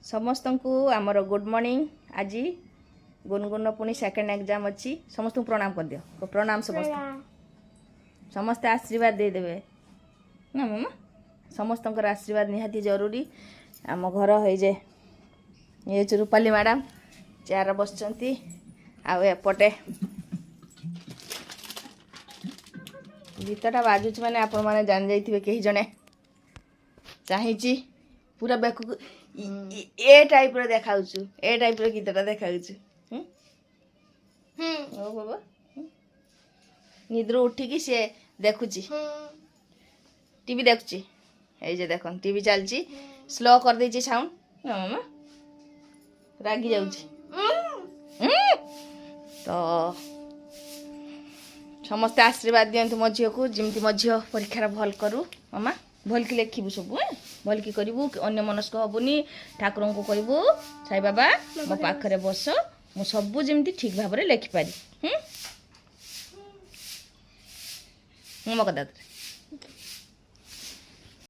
समस्त को आमर गुड मॉर्निंग। आज गुनगुन पुणी सेकेंड एग्जाम अच्छी समस्त को प्रणाम कर दियो। प्रणाम समस्त समस्ते आशीर्वाद दे देवे ना मामा। समस्त आशीर्वाद निहाती जरूरी। आम घर है जे ये रूपाली मैडम चेयर बसचंती आउपटे गीतटा बाजुच मैंने आपण मैंने जान जाइए कहीं जड़े चाहिए पूरा बेक ए टाइप रो देखा ए टाइप रो गीतटा देखा बाबा निद्र उठिकी सी देखुची टीवी देखुची ये देख टीवी चलची स्लो कर देची साउंड मामा रागी जाउची तो समस्ते आशीर्वाद दियंतु मो झील को जमती मो झील परीक्षा भल करू मामा भल की लेखिबू सब भल की करू अन्य मनस्क हबुनी ठाकुर को कहबू साई बाबा मो पाखरे बस मु सबू जमती ठीक भाव में लेखिपारी मो कदा